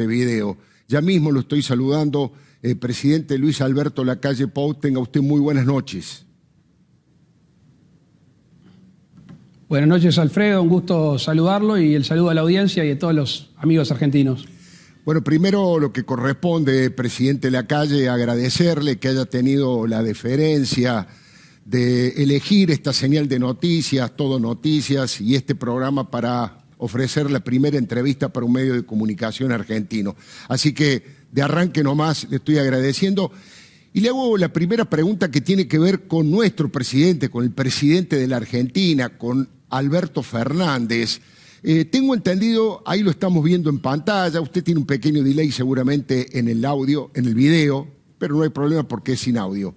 este video. Ya mismo lo estoy saludando. Presidente Luis Alberto Lacalle Pou, tenga usted muy buenas noches. Buenas noches, Alfredo, un gusto saludarlo y el saludo a la audiencia y a todos los amigos argentinos. Bueno, primero lo que corresponde, presidente Lacalle, agradecerle que haya tenido la deferencia de elegir esta señal de noticias, Todo Noticias, y este programa para ofrecer la primera entrevista para un medio de comunicación argentino. Así que de arranque nomás le estoy agradeciendo. Y le hago la primera pregunta que tiene que ver con nuestro presidente, con el presidente de la Argentina, con Alberto Fernández. Tengo entendido, ahí lo estamos viendo en pantalla, usted tiene un pequeño delay seguramente en el audio, en el video, pero no hay problema porque es sin audio.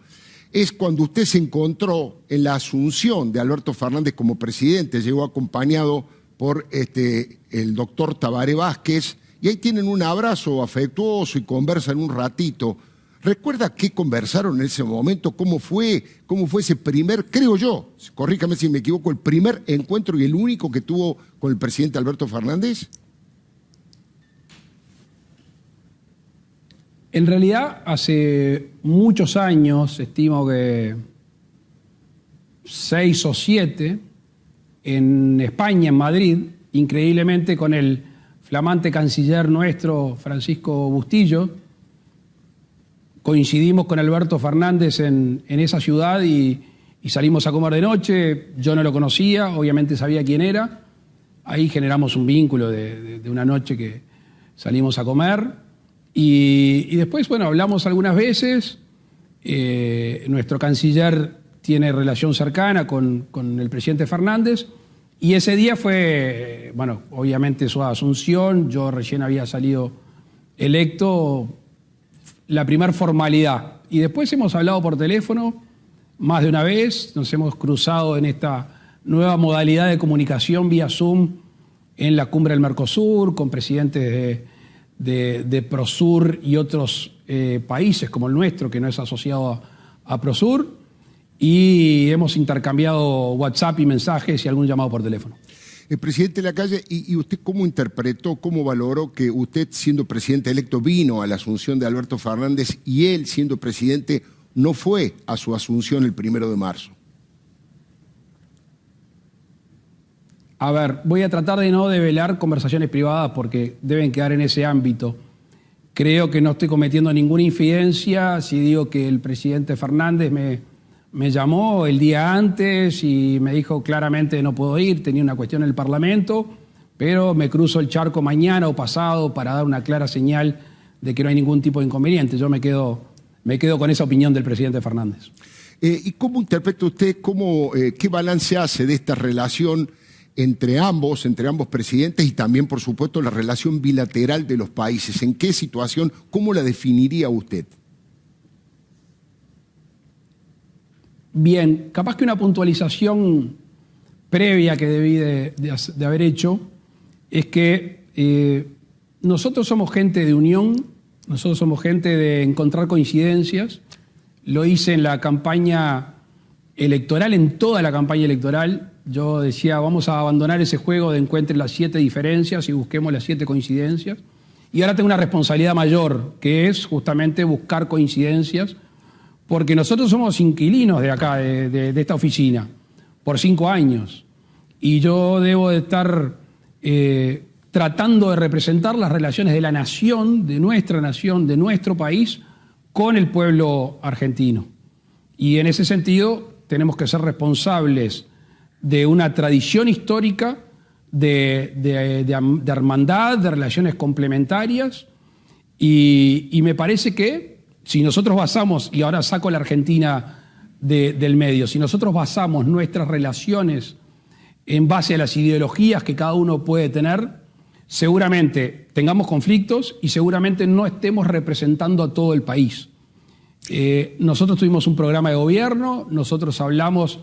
Es cuando usted se encontró en la asunción de Alberto Fernández como presidente, llegó acompañado por el doctor Tabaré Vázquez, y ahí tienen un abrazo afectuoso y conversan un ratito. ¿Recuerda qué conversaron en ese momento? ¿Cómo fue ese primer, creo yo, corríjame si me equivoco, el primer encuentro y el único que tuvo con el presidente Alberto Fernández? En realidad, hace muchos años, estimo que 6 o 7, en España, en Madrid, increíblemente con el flamante canciller nuestro, Francisco Bustillo, coincidimos con Alberto Fernández en esa ciudad y salimos a comer de noche. Yo no lo conocía, obviamente sabía quién era. Ahí generamos un vínculo de una noche que salimos a comer. Y después, bueno, hablamos algunas veces. Nuestro canciller tiene relación cercana con el presidente Fernández. Y ese día fue, bueno, obviamente su asunción. Yo recién había salido electo, la primera formalidad. Y después hemos hablado por teléfono más de una vez. Nos hemos cruzado en esta nueva modalidad de comunicación vía Zoom en la cumbre del Mercosur, con presidentes de Prosur y otros países como el nuestro, que no es asociado a Prosur, y hemos intercambiado WhatsApp y mensajes y algún llamado por teléfono. Presidente Lacalle, ¿y usted cómo interpretó, cómo valoró que usted, siendo presidente electo, vino a la asunción de Alberto Fernández y él, siendo presidente, no fue a su asunción el 1 de marzo? A ver, voy a tratar de no develar conversaciones privadas porque deben quedar en ese ámbito. Creo que no estoy cometiendo ninguna infidencia si digo que el presidente Fernández me llamó el día antes y me dijo claramente no puedo ir, tenía una cuestión en el Parlamento, pero me cruzo el charco mañana o pasado para dar una clara señal de que no hay ningún tipo de inconveniente. Yo me quedo con esa opinión del presidente Fernández. ¿Y cómo interpreta usted, qué balance hace de esta relación entre ambos presidentes y también, por supuesto, la relación bilateral de los países? ¿En qué situación, cómo la definiría usted? Bien, capaz que una puntualización previa que debí de haber hecho es que nosotros somos gente de unión, nosotros somos gente de encontrar coincidencias. Lo hice en la campaña electoral, en toda la campaña electoral. Yo decía, vamos a abandonar ese juego de encuentre las 7 diferencias y busquemos las 7 coincidencias. Y ahora tengo una responsabilidad mayor, que es justamente buscar coincidencias, porque nosotros somos inquilinos de acá, de esta oficina, por 5 años. Y yo debo de estar tratando de representar las relaciones de la nación, de nuestro país, con el pueblo argentino. Y en ese sentido tenemos que ser responsables de una tradición histórica de hermandad, de relaciones complementarias, y me parece que si nosotros basamos, y ahora saco la Argentina del medio, si nosotros basamos nuestras relaciones en base a las ideologías que cada uno puede tener, seguramente tengamos conflictos y seguramente no estemos representando a todo el país. Nosotros tuvimos un programa de gobierno, nosotros hablamos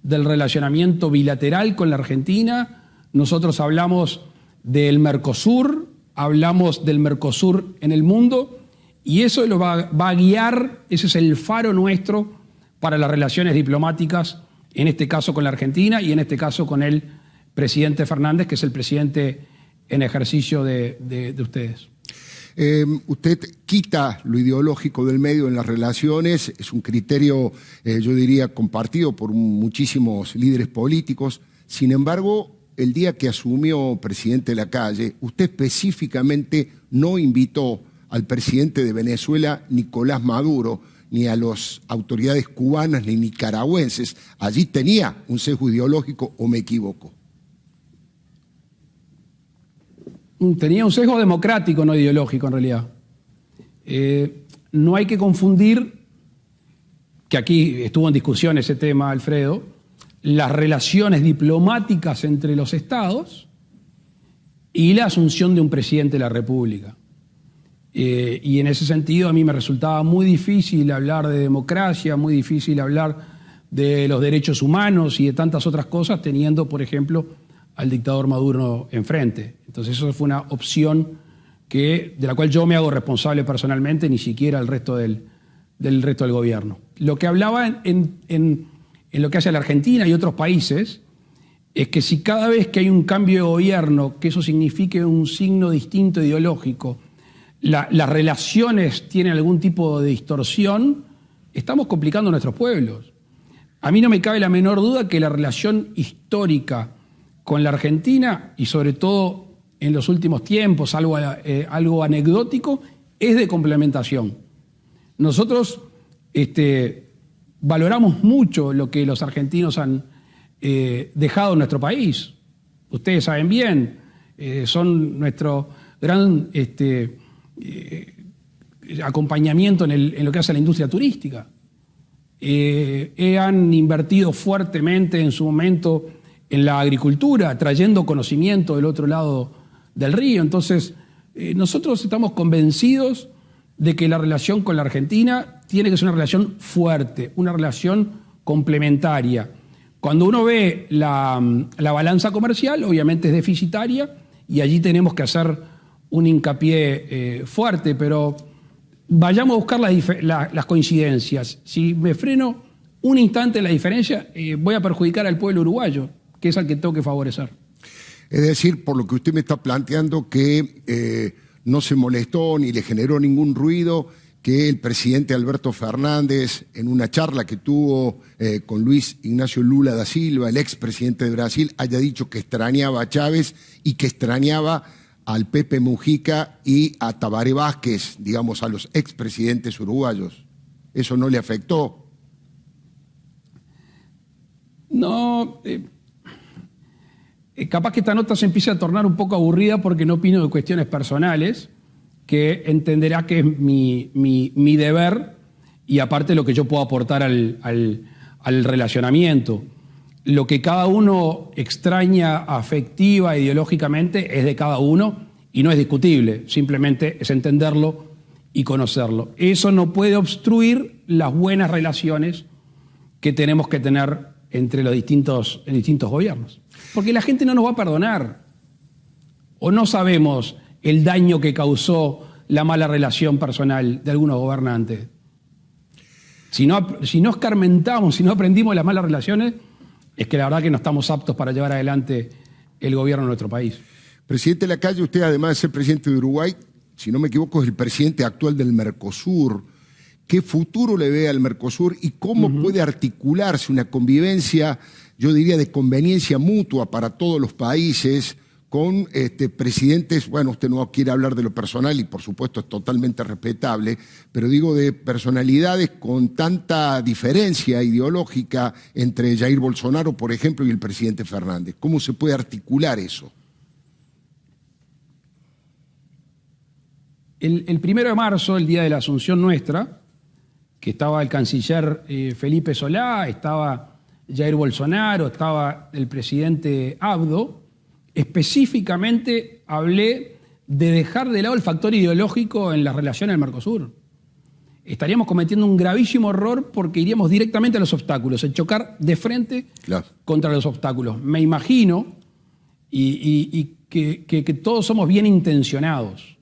del relacionamiento bilateral con la Argentina, nosotros hablamos del Mercosur, hablamos del Mercosur en el mundo, y eso lo va a guiar, ese es el faro nuestro para las relaciones diplomáticas, en este caso con la Argentina y en este caso con el presidente Fernández, que es el presidente en ejercicio de ustedes. Usted quita lo ideológico del medio en las relaciones, es un criterio, yo diría, compartido por muchísimos líderes políticos. Sin embargo, el día que asumió presidente Lacalle, usted específicamente no invitó al presidente de Venezuela, Nicolás Maduro, ni a las autoridades cubanas ni nicaragüenses. Allí tenía un sesgo ideológico, ¿o me equivoco? Tenía un sesgo democrático, no ideológico en realidad. No hay que confundir, que aquí estuvo en discusión ese tema, Alfredo, las relaciones diplomáticas entre los estados y la asunción de un presidente de la República. Y en ese sentido a mí me resultaba muy difícil hablar de democracia, muy difícil hablar de los derechos humanos y de tantas otras cosas teniendo, por ejemplo, al dictador Maduro enfrente. Entonces eso fue una opción de la cual yo me hago responsable personalmente, ni siquiera el resto del resto del gobierno. Lo que hablaba en lo que hace a la Argentina y otros países es que si cada vez que hay un cambio de gobierno, que eso signifique un signo distinto ideológico, las relaciones tienen algún tipo de distorsión, estamos complicando a nuestros pueblos. A mí no me cabe la menor duda que la relación histórica con la Argentina, y sobre todo en los últimos tiempos, algo anecdótico, es de complementación. Nosotros valoramos mucho lo que los argentinos han dejado en nuestro país. Ustedes saben bien, son nuestro gran acompañamiento en lo que hace a la industria turística. Han invertido fuertemente en su momento en la agricultura, trayendo conocimiento del otro lado del río. Entonces, nosotros estamos convencidos de que la relación con la Argentina tiene que ser una relación fuerte, una relación complementaria. Cuando uno ve la balanza comercial, obviamente es deficitaria y allí tenemos que hacer un hincapié fuerte, pero vayamos a buscar las coincidencias. Si me freno un instante en la diferencia, voy a perjudicar al pueblo uruguayo, que es al que tengo que favorecer. Es decir, por lo que usted me está planteando, que no se molestó ni le generó ningún ruido que el presidente Alberto Fernández, en una charla que tuvo con Luis Ignacio Lula da Silva, el expresidente de Brasil, haya dicho que extrañaba a Chávez y que extrañaba al Pepe Mujica y a Tabaré Vázquez, digamos, a los expresidentes uruguayos. ¿Eso no le afectó? No, capaz que esta nota se empiece a tornar un poco aburrida porque no opino de cuestiones personales, que entenderá que es mi deber y aparte lo que yo puedo aportar al relacionamiento. Lo que cada uno extraña afectiva, ideológicamente, es de cada uno y no es discutible, simplemente es entenderlo y conocerlo. Eso no puede obstruir las buenas relaciones que tenemos que tener entre los distintos gobiernos. Porque la gente no nos va a perdonar. O no sabemos el daño que causó la mala relación personal de algunos gobernantes. Si no escarmentamos, si no aprendimos las malas relaciones, es que la verdad que no estamos aptos para llevar adelante el gobierno de nuestro país. Presidente Lacalle, usted además de ser presidente de Uruguay, si no me equivoco, es el presidente actual del Mercosur. ¿Qué futuro le ve al Mercosur y cómo puede articularse una convivencia, yo diría, de conveniencia mutua para todos los países con presidentes? Bueno, usted no quiere hablar de lo personal y por supuesto es totalmente respetable, pero digo de personalidades con tanta diferencia ideológica entre Jair Bolsonaro, por ejemplo, y el presidente Fernández. ¿Cómo se puede articular eso? El 1 de marzo, el día de la Asunción nuestra, que estaba el canciller Felipe Solá, estaba Jair Bolsonaro, estaba el presidente Abdo, específicamente hablé de dejar de lado el factor ideológico en la relación al Mercosur. Estaríamos cometiendo un gravísimo error porque iríamos directamente a los obstáculos, el chocar de frente contra los obstáculos. Me imagino que todos somos bien intencionados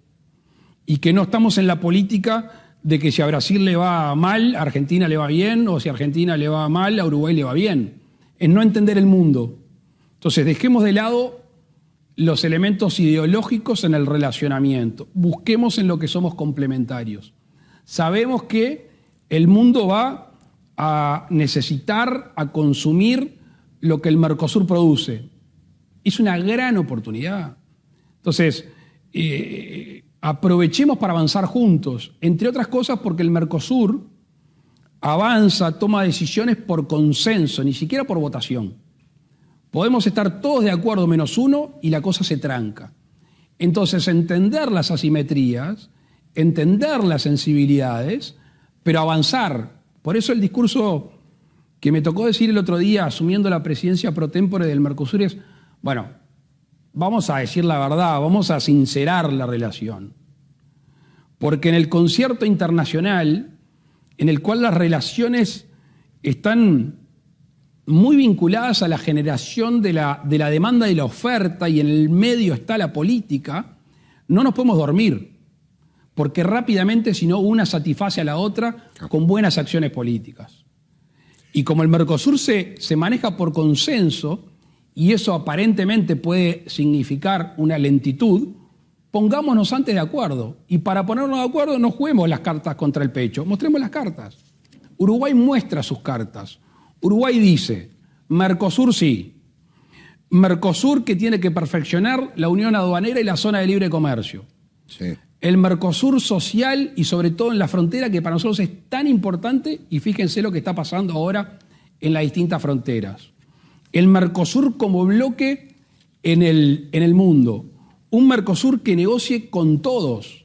y que no estamos en la política de que si a Brasil le va mal, a Argentina le va bien, o si a Argentina le va mal, a Uruguay le va bien. Es no entender el mundo. Entonces, dejemos de lado los elementos ideológicos en el relacionamiento. Busquemos en lo que somos complementarios. Sabemos que el mundo va a necesitar, a consumir lo que el Mercosur produce. Es una gran oportunidad. Entonces, aprovechemos para avanzar juntos, entre otras cosas porque el Mercosur avanza, toma decisiones por consenso, ni siquiera por votación. Podemos estar todos de acuerdo menos uno y la cosa se tranca. Entonces, entender las asimetrías, entender las sensibilidades, pero avanzar. Por eso el discurso que me tocó decir el otro día, asumiendo la presidencia pro tempore del Mercosur, es, bueno, vamos a decir la verdad, vamos a sincerar la relación. Porque en el concierto internacional, en el cual las relaciones están muy vinculadas a la generación de la demanda y la oferta, y en el medio está la política, no nos podemos dormir, porque rápidamente, si no, una satisface a la otra con buenas acciones políticas. Y como el Mercosur se maneja por consenso, y eso aparentemente puede significar una lentitud, pongámonos antes de acuerdo. Y para ponernos de acuerdo no juguemos las cartas contra el pecho, mostremos las cartas. Uruguay muestra sus cartas. Uruguay dice, Mercosur sí. Mercosur que tiene que perfeccionar la unión aduanera y la zona de libre comercio. Sí. El Mercosur social y sobre todo en la frontera, que para nosotros es tan importante, y fíjense lo que está pasando ahora en las distintas fronteras. El Mercosur como bloque en el mundo. Un Mercosur que negocie con todos.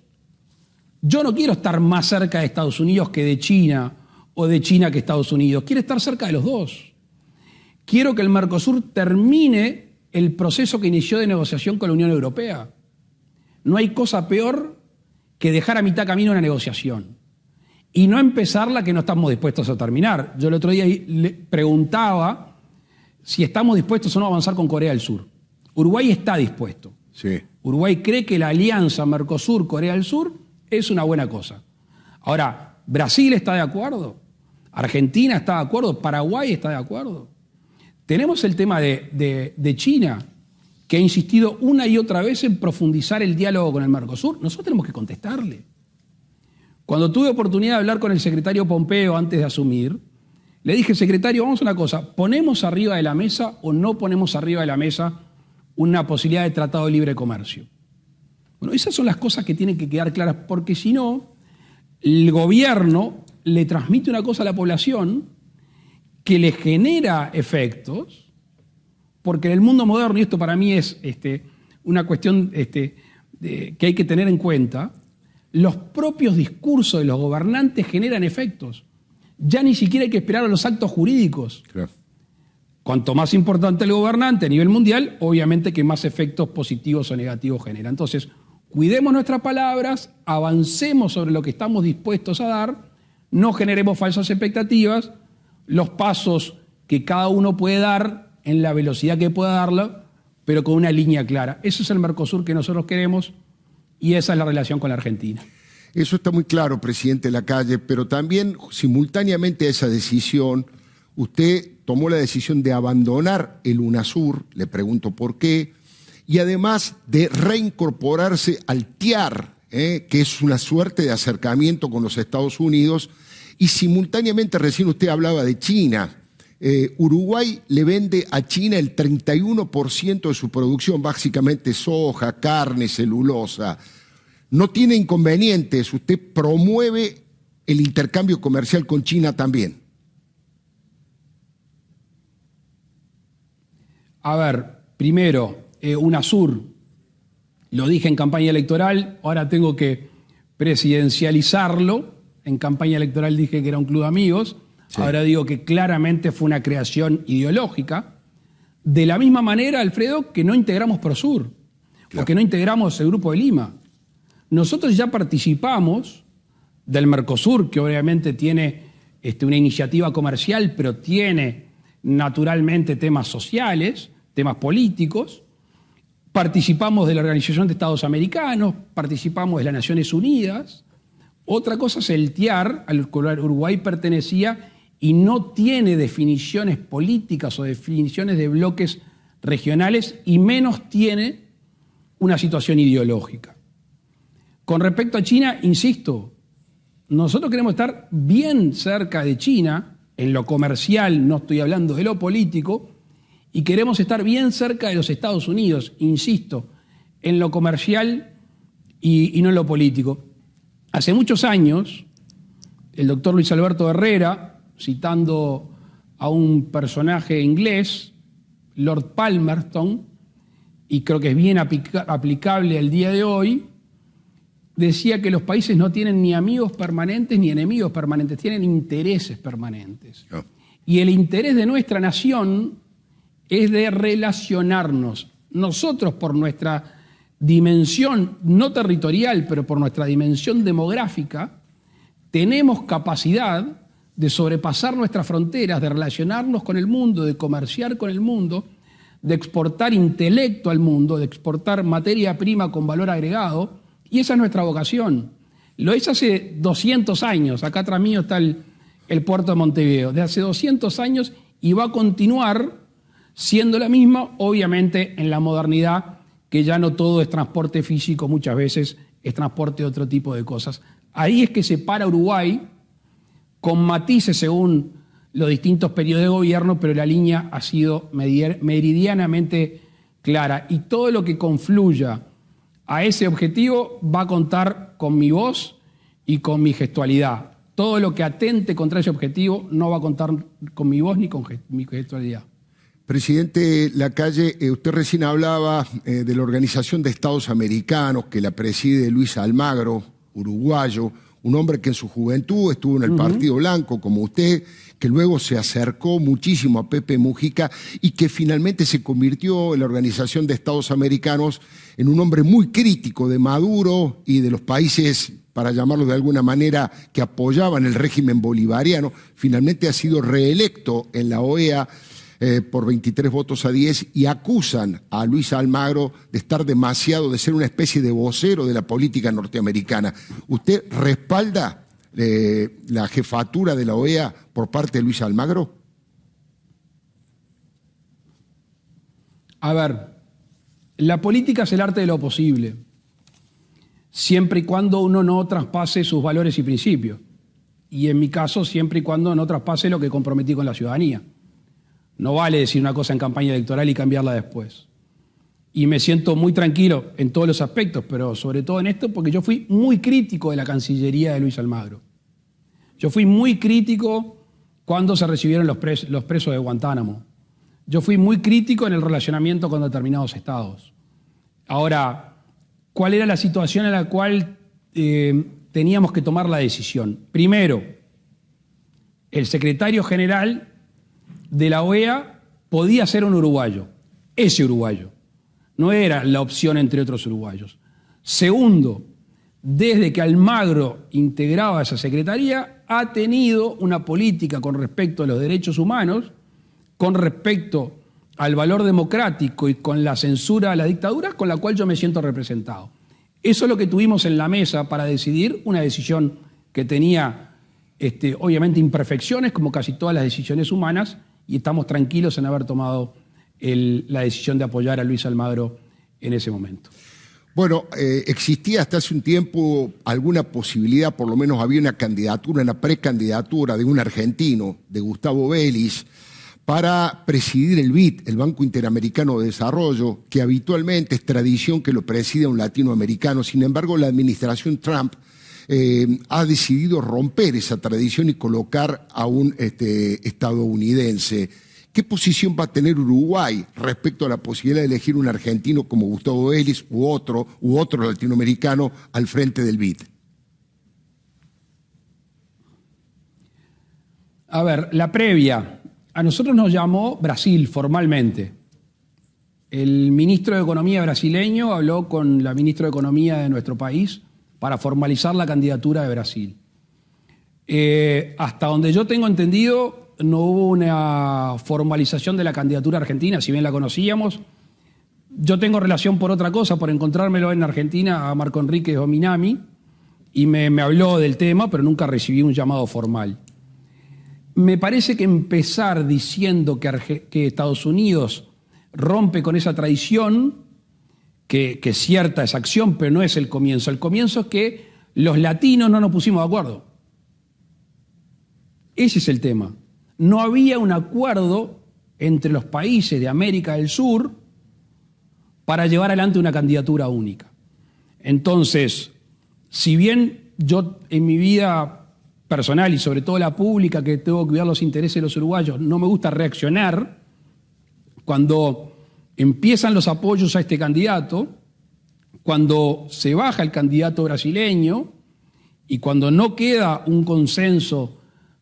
Yo no quiero estar más cerca de Estados Unidos que de China, o de China que Estados Unidos. Quiero estar cerca de los dos. Quiero que el Mercosur termine el proceso que inició de negociación con la Unión Europea. No hay cosa peor que dejar a mitad camino una negociación y no empezar la que no estamos dispuestos a terminar. Yo el otro día le preguntaba si estamos dispuestos o no a avanzar con Corea del Sur. Uruguay está dispuesto. Sí. Uruguay cree que la alianza Mercosur-Corea del Sur es una buena cosa. Ahora, ¿Brasil está de acuerdo? ¿Argentina está de acuerdo? ¿Paraguay está de acuerdo? Tenemos el tema de China, que ha insistido una y otra vez en profundizar el diálogo con el Mercosur. Nosotros tenemos que contestarle. Cuando tuve oportunidad de hablar con el secretario Pompeo antes de asumir, le dije, secretario, vamos a una cosa, ¿ponemos arriba de la mesa o no ponemos arriba de la mesa una posibilidad de tratado de libre comercio? Bueno, esas son las cosas que tienen que quedar claras, porque si no, el gobierno le transmite una cosa a la población que le genera efectos, porque en el mundo moderno, y esto para mí es una cuestión que hay que tener en cuenta, los propios discursos de los gobernantes generan efectos. Ya ni siquiera hay que esperar a los actos jurídicos. Claro. Cuanto más importante el gobernante a nivel mundial, obviamente que más efectos positivos o negativos genera. Entonces, cuidemos nuestras palabras, avancemos sobre lo que estamos dispuestos a dar, no generemos falsas expectativas, los pasos que cada uno puede dar en la velocidad que pueda darla, pero con una línea clara. Ese es el Mercosur que nosotros queremos y esa es la relación con la Argentina. Eso está muy claro, presidente Lacalle, pero también simultáneamente a esa decisión, usted tomó la decisión de abandonar el UNASUR, le pregunto por qué, y además de reincorporarse al TIAR, que es una suerte de acercamiento con los Estados Unidos, y simultáneamente recién usted hablaba de China. Uruguay le vende a China el 31% de su producción, básicamente soja, carne, celulosa. No tiene inconvenientes, usted promueve el intercambio comercial con China también. A ver, primero, UNASUR, lo dije en campaña electoral, ahora tengo que presidencializarlo. En campaña electoral dije que era un club de amigos, sí. Ahora digo que claramente fue una creación ideológica. De la misma manera, Alfredo, que no integramos Prosur, claro, o que no integramos el Grupo de Lima. Nosotros ya participamos del Mercosur, que obviamente tiene una iniciativa comercial, pero tiene naturalmente temas sociales, temas políticos. Participamos de la Organización de Estados Americanos, participamos de las Naciones Unidas. Otra cosa es el TIAR, al cual Uruguay pertenecía y no tiene definiciones políticas o definiciones de bloques regionales, y menos tiene una situación ideológica. Con respecto a China, insisto, nosotros queremos estar bien cerca de China, en lo comercial, no estoy hablando de lo político, y queremos estar bien cerca de los Estados Unidos, insisto, en lo comercial y no en lo político. Hace muchos años, el doctor Luis Alberto Herrera, citando a un personaje inglés, Lord Palmerston, y creo que es bien aplicable al día de hoy, decía que los países no tienen ni amigos permanentes ni enemigos permanentes, tienen intereses permanentes. Oh. Y el interés de nuestra nación es de relacionarnos. Nosotros, por nuestra dimensión no territorial, pero por nuestra dimensión demográfica, tenemos capacidad de sobrepasar nuestras fronteras, de relacionarnos con el mundo, de comerciar con el mundo, de exportar intelecto al mundo, de exportar materia prima con valor agregado, y esa es nuestra vocación. Lo hizo hace 200 años, acá atrás mío está el puerto de Montevideo, de hace 200 años, y va a continuar siendo la misma, obviamente en la modernidad, que ya no todo es transporte físico, muchas veces es transporte de otro tipo de cosas. Ahí es que se para Uruguay, con matices según los distintos periodos de gobierno, pero la línea ha sido meridianamente clara. Y todo lo que confluya a ese objetivo va a contar con mi voz y con mi gestualidad. Todo lo que atente contra ese objetivo no va a contar con mi voz ni con mi gestualidad. Presidente Lacalle, usted recién hablaba de la Organización de Estados Americanos, que la preside Luis Almagro, uruguayo, un hombre que en su juventud estuvo en el Partido Blanco, como usted, que luego se acercó muchísimo a Pepe Mujica y que finalmente se convirtió en la Organización de Estados Americanos en un hombre muy crítico de Maduro y de los países, para llamarlo de alguna manera, que apoyaban el régimen bolivariano. Finalmente ha sido reelecto en la OEA por 23 votos a 10 y acusan a Luis Almagro de estar demasiado, de ser una especie de vocero de la política norteamericana. ¿Usted respalda la jefatura de la OEA por parte de Luis Almagro? A ver, la política es el arte de lo posible, siempre y cuando uno no traspase sus valores y principios. Y en mi caso, siempre y cuando no traspase lo que comprometí con la ciudadanía. No vale decir una cosa en campaña electoral y cambiarla después. Y me siento muy tranquilo en todos los aspectos, pero sobre todo en esto, porque yo fui muy crítico de la Cancillería de Luis Almagro. Yo fui muy crítico cuando se recibieron los presos de Guantánamo. Yo fui muy crítico en el relacionamiento con determinados estados. Ahora, ¿cuál era la situación en la cual teníamos que tomar la decisión? Primero, el secretario general de la OEA podía ser un uruguayo, ese uruguayo. No era la opción entre otros uruguayos. Segundo, desde que Almagro integraba esa secretaría, ha tenido una política con respecto a los derechos humanos, con respecto al valor democrático y con la censura a las dictaduras, con la cual yo me siento representado. Eso es lo que tuvimos en la mesa para decidir, una decisión que tenía obviamente imperfecciones, como casi todas las decisiones humanas, y estamos tranquilos en haber tomado la decisión de apoyar a Luis Almagro en ese momento. Bueno, existía hasta hace un tiempo alguna posibilidad, por lo menos había una candidatura, una precandidatura de un argentino, de Gustavo Vélez, para presidir el BID, el Banco Interamericano de Desarrollo, que habitualmente es tradición que lo presida un latinoamericano. Sin embargo, la administración Trump ha decidido romper esa tradición y colocar a un estadounidense. ¿Qué posición va a tener Uruguay respecto a la posibilidad de elegir un argentino como Gustavo Vélez u otro latinoamericano al frente del BID? A ver, la previa. A nosotros nos llamó Brasil formalmente. El ministro de Economía brasileño habló con la ministra de Economía de nuestro país para formalizar la candidatura de Brasil. Hasta donde yo tengo entendido, no hubo una formalización de la candidatura argentina, si bien la conocíamos. Yo tengo relación por otra cosa, por encontrármelo en Argentina a Marco Enrique Dominami, y me habló del tema, pero nunca recibí un llamado formal. Me parece que empezar diciendo que Estados Unidos rompe con esa tradición que cierta esa acción, pero no es el comienzo. El comienzo es que los latinos no nos pusimos de acuerdo. Ese es el tema. No había un acuerdo entre los países de América del Sur para llevar adelante una candidatura única. Entonces, si bien yo en mi vida personal y sobre todo la pública, que tengo que cuidar los intereses de los uruguayos, no me gusta reaccionar, cuando empiezan los apoyos a este candidato, cuando se baja el candidato brasileño y cuando no queda un consenso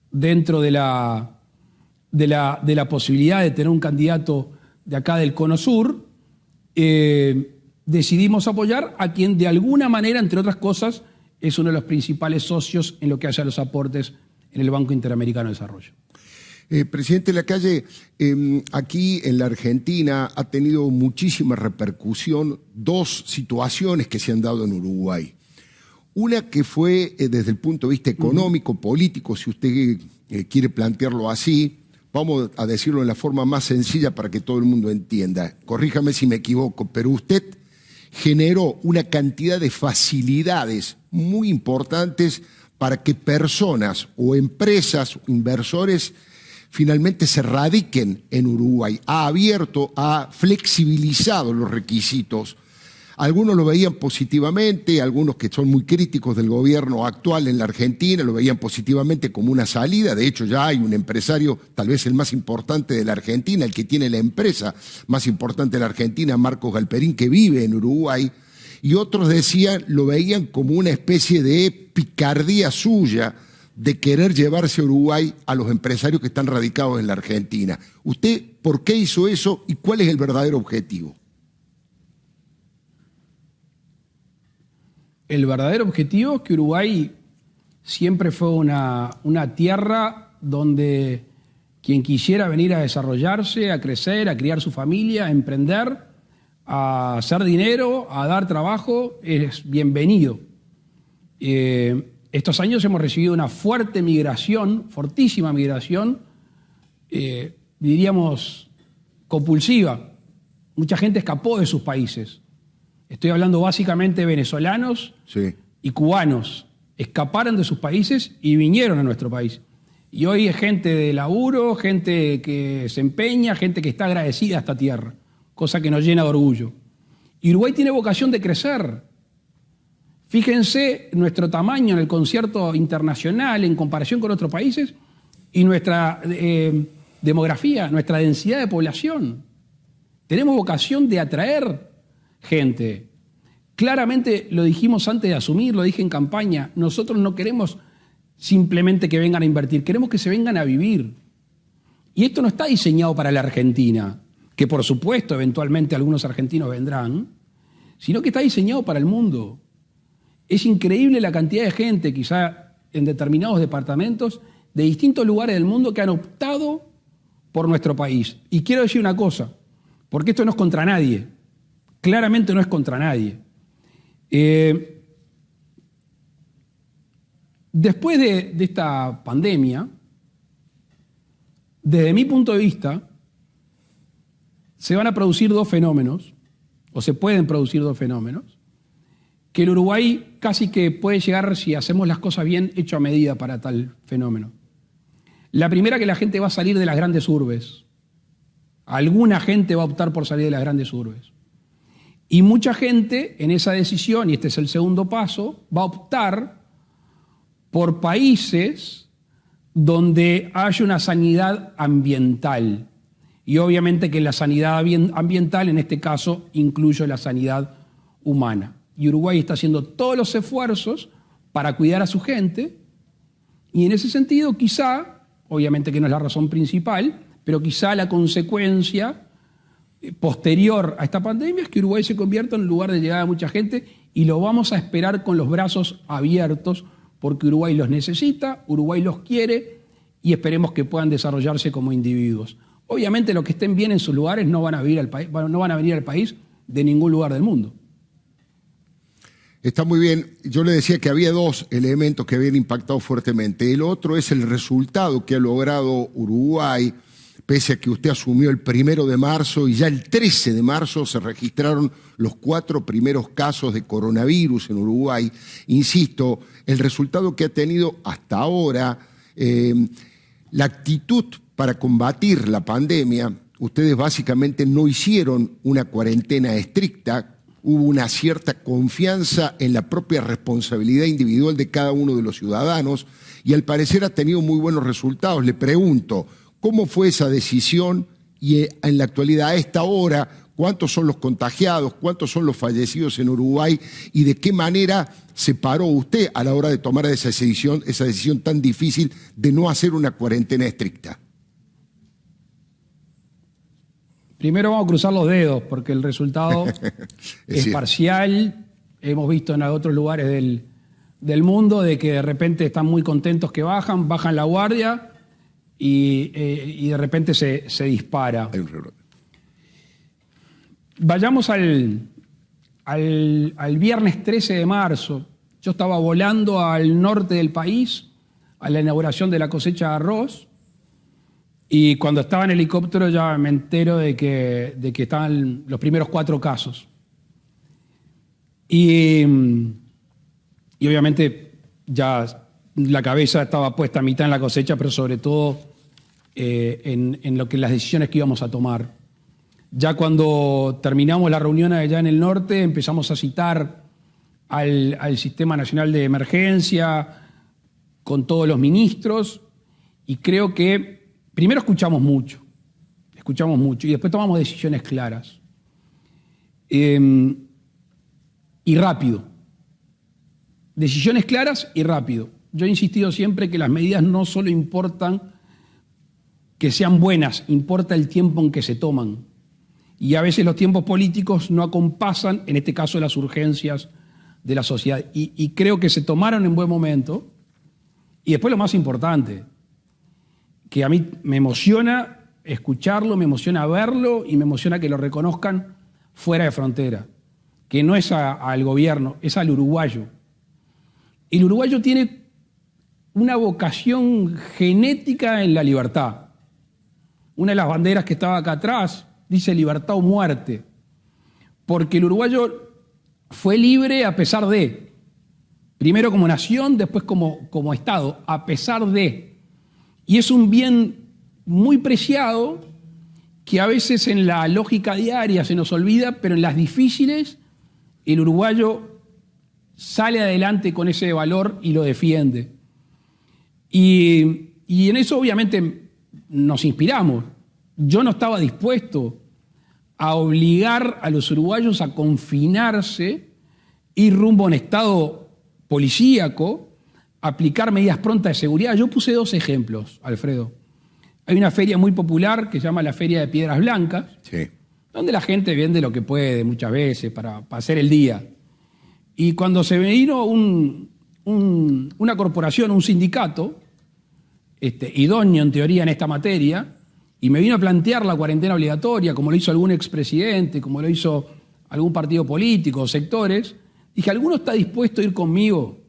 dentro de la posibilidad de tener un candidato de acá del Cono Sur, decidimos apoyar a quien de alguna manera, entre otras cosas, es uno de los principales socios en lo que hace a los aportes en el Banco Interamericano de Desarrollo. Presidente Lacalle, aquí en la Argentina ha tenido muchísima repercusión dos situaciones que se han dado en Uruguay. Una que fue desde el punto de vista económico, político, si usted quiere plantearlo así, vamos a decirlo en la forma más sencilla para que todo el mundo entienda. Corríjame si me equivoco, pero usted generó una cantidad de facilidades muy importantes para que personas o empresas, inversores, finalmente se radiquen en Uruguay. Ha abierto, ha flexibilizado los requisitos. Algunos lo veían positivamente, algunos que son muy críticos del gobierno actual en la Argentina lo veían positivamente como una salida. De hecho, ya hay un empresario, tal vez el más importante de la Argentina, el que tiene la empresa más importante de la Argentina, Marcos Galperín, que vive en Uruguay. Y otros decían, lo veían como una especie de picardía suya de querer llevarse a Uruguay a los empresarios que están radicados en la Argentina. ¿Usted por qué hizo eso y cuál es el verdadero objetivo? El verdadero objetivo es que Uruguay siempre fue una tierra donde quien quisiera venir a desarrollarse, a crecer, a criar su familia, a emprender, a hacer dinero, a dar trabajo, es bienvenido. Estos años hemos recibido una fuerte migración, fortísima migración, diríamos compulsiva. Mucha gente escapó de sus países. Estoy hablando básicamente de venezolanos y cubanos. Escaparon de sus países y vinieron a nuestro país. Y hoy es gente de laburo, gente que se empeña, gente que está agradecida a esta tierra, cosa que nos llena de orgullo. Y Uruguay tiene vocación de crecer. Fíjense nuestro tamaño en el concierto internacional en comparación con otros países y nuestra demografía, nuestra densidad de población. Tenemos vocación de atraer gente. Claramente lo dijimos antes de asumir, lo dije en campaña, nosotros no queremos simplemente que vengan a invertir, queremos que se vengan a vivir. Y esto no está diseñado para la Argentina, que por supuesto eventualmente algunos argentinos vendrán, sino que está diseñado para el mundo. Es increíble la cantidad de gente, quizá en determinados departamentos, de distintos lugares del mundo que han optado por nuestro país. Y quiero decir una cosa, porque esto no es contra nadie. Claramente no es contra nadie. Después de esta pandemia, desde mi punto de vista, se van a producir dos fenómenos, o se pueden producir dos fenómenos, que el Uruguay casi que puede llegar, si hacemos las cosas bien, hecho a medida para tal fenómeno. La primera, que la gente va a salir de las grandes urbes. Alguna gente va a optar por salir de las grandes urbes. Y mucha gente en esa decisión, y este es el segundo paso, va a optar por países donde haya una sanidad ambiental. Y obviamente que la sanidad ambiental, en este caso, incluye la sanidad humana. Y Uruguay está haciendo todos los esfuerzos para cuidar a su gente. Y en ese sentido, quizá, obviamente que no es la razón principal, pero quizá la consecuencia posterior a esta pandemia es que Uruguay se convierta en un lugar de llegada de mucha gente y lo vamos a esperar con los brazos abiertos porque Uruguay los necesita, Uruguay los quiere y esperemos que puedan desarrollarse como individuos. Obviamente los que estén bien en sus lugares no van a venir al país de ningún lugar del mundo. Está muy bien. Yo le decía que había dos elementos que habían impactado fuertemente. El otro es el resultado que ha logrado Uruguay pese a que usted asumió el 1 de marzo y ya el 13 de marzo se registraron los 4 primeros casos de coronavirus en Uruguay. Insisto, el resultado que ha tenido hasta ahora, la actitud para combatir la pandemia, ustedes básicamente no hicieron una cuarentena estricta, hubo una cierta confianza en la propia responsabilidad individual de cada uno de los ciudadanos y al parecer ha tenido muy buenos resultados. Le pregunto, ¿cómo fue esa decisión y en la actualidad, a esta hora, cuántos son los contagiados, cuántos son los fallecidos en Uruguay y de qué manera se paró usted a la hora de tomar esa decisión tan difícil de no hacer una cuarentena estricta? Primero vamos a cruzar los dedos porque el resultado es parcial. Hemos visto en otros lugares del mundo de que de repente están muy contentos que bajan la guardia y de repente se dispara. Hay un rebrote. Vayamos al viernes 13 de marzo. Yo estaba volando al norte del país a la inauguración de la cosecha de arroz. Y cuando estaba en helicóptero ya me entero de que estaban los primeros 4 casos. Y obviamente ya la cabeza estaba puesta a mitad en la cosecha, pero sobre todo en las decisiones que íbamos a tomar. Ya cuando terminamos la reunión allá en el norte, empezamos a citar al Sistema Nacional de Emergencia con todos los ministros y creo que primero escuchamos mucho y después tomamos decisiones claras y rápido. Decisiones claras y rápido. Yo he insistido siempre que las medidas no solo importan que sean buenas, importa el tiempo en que se toman. Y a veces los tiempos políticos no acompasan, en este caso, las urgencias de la sociedad. Y creo que se tomaron en buen momento. Y después lo más importante, que a mí me emociona escucharlo, me emociona verlo y me emociona que lo reconozcan fuera de frontera, que no es al gobierno, es al uruguayo. El uruguayo tiene una vocación genética en la libertad. Una de las banderas que estaba acá atrás dice libertad o muerte, porque el uruguayo fue libre a pesar de, primero como nación, después como Estado, a pesar de. Y es un bien muy preciado que a veces en la lógica diaria se nos olvida, pero en las difíciles el uruguayo sale adelante con ese valor y lo defiende. Y en eso obviamente nos inspiramos. Yo no estaba dispuesto a obligar a los uruguayos a confinarse, ir rumbo a un estado policíaco, aplicar medidas prontas de seguridad. Yo puse 2 ejemplos, Alfredo. Hay una feria muy popular que se llama la Feria de Piedras Blancas, Sí. donde la gente vende lo que puede muchas veces para hacer el día. Y cuando se vino una corporación, un sindicato, idóneo en teoría en esta materia, y me vino a plantear la cuarentena obligatoria, como lo hizo algún expresidente, como lo hizo algún partido político o sectores, dije, ¿alguno está dispuesto a ir conmigo?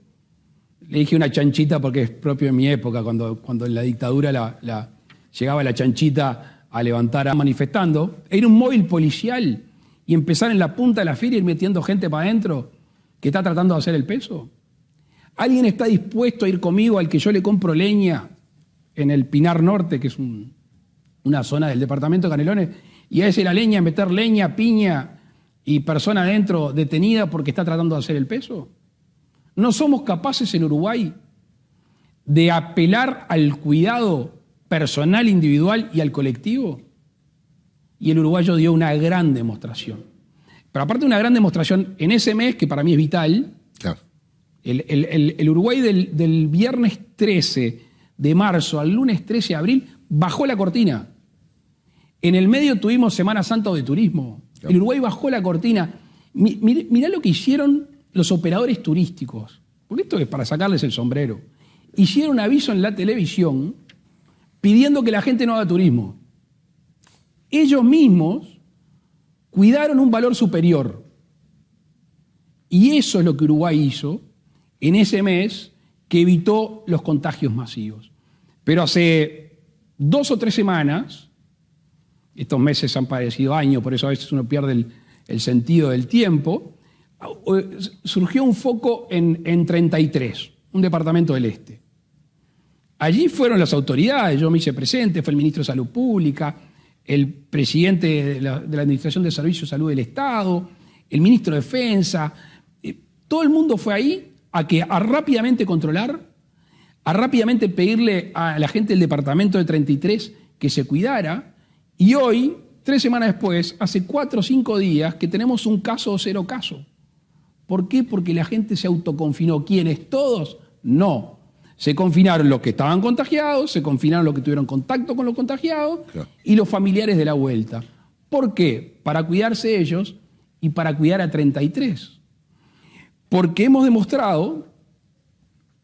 Le dije una chanchita porque es propio de mi época, cuando en la dictadura llegaba la chanchita a levantar a manifestando. Era un móvil policial y empezar en la punta de la feria ir metiendo gente para adentro que está tratando de hacer el peso. ¿Alguien está dispuesto a ir conmigo al que yo le compro leña en el Pinar Norte, que es una zona del departamento de Canelones, y a ese la leña, meter leña, piña y persona adentro detenida porque está tratando de hacer el peso? ¿No somos capaces en Uruguay de apelar al cuidado personal, individual y al colectivo? Y el uruguayo dio una gran demostración. Pero aparte de una gran demostración, en ese mes, que para mí es vital, Claro. el Uruguay del viernes 13 de marzo al lunes 13 de abril bajó la cortina. En el medio tuvimos Semana Santa de turismo. Claro. El Uruguay bajó la cortina. Mirá lo que hicieron los operadores turísticos, porque esto es para sacarles el sombrero. Hicieron aviso en la televisión pidiendo que la gente no haga turismo. Ellos mismos cuidaron un valor superior. Y eso es lo que Uruguay hizo en ese mes que evitó los contagios masivos. Pero hace 2 o 3 semanas estos meses han parecido años, por eso a veces uno pierde el sentido del tiempo, surgió un foco en 33, un departamento del Este. Allí fueron las autoridades, yo me hice presente, fue el ministro de Salud Pública, el presidente de la Administración de Servicios de Salud del Estado, el ministro de Defensa, todo el mundo fue ahí a rápidamente controlar, a rápidamente pedirle a la gente del departamento de 33 que se cuidara, y hoy, 3 semanas después, hace 4 o 5 días que tenemos un caso o 0 caso. ¿Por qué? Porque la gente se autoconfinó. ¿Quiénes? ¿Todos? No. Se confinaron los que estaban contagiados, se confinaron los que tuvieron contacto con los contagiados, claro, y los familiares de la vuelta. ¿Por qué? Para cuidarse ellos y para cuidar a 33. Porque hemos demostrado,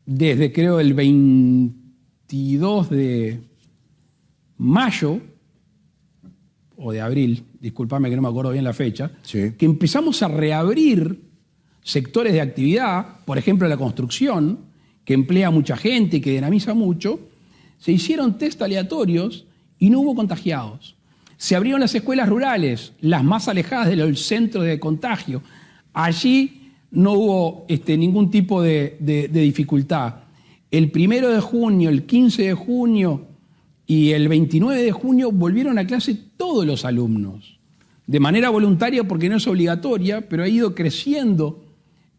desde creo el 22 de mayo, o de abril, discúlpame que no me acuerdo bien la fecha, sí, que empezamos a reabrir sectores de actividad, por ejemplo la construcción, que emplea a mucha gente y que dinamiza mucho, se hicieron test aleatorios y no hubo contagiados. Se abrieron las escuelas rurales, las más alejadas del centro de contagio. Allí no hubo ningún tipo de dificultad. El 1 de junio, el 15 de junio y el 29 de junio volvieron a clase todos los alumnos, de manera voluntaria porque no es obligatoria, pero ha ido creciendo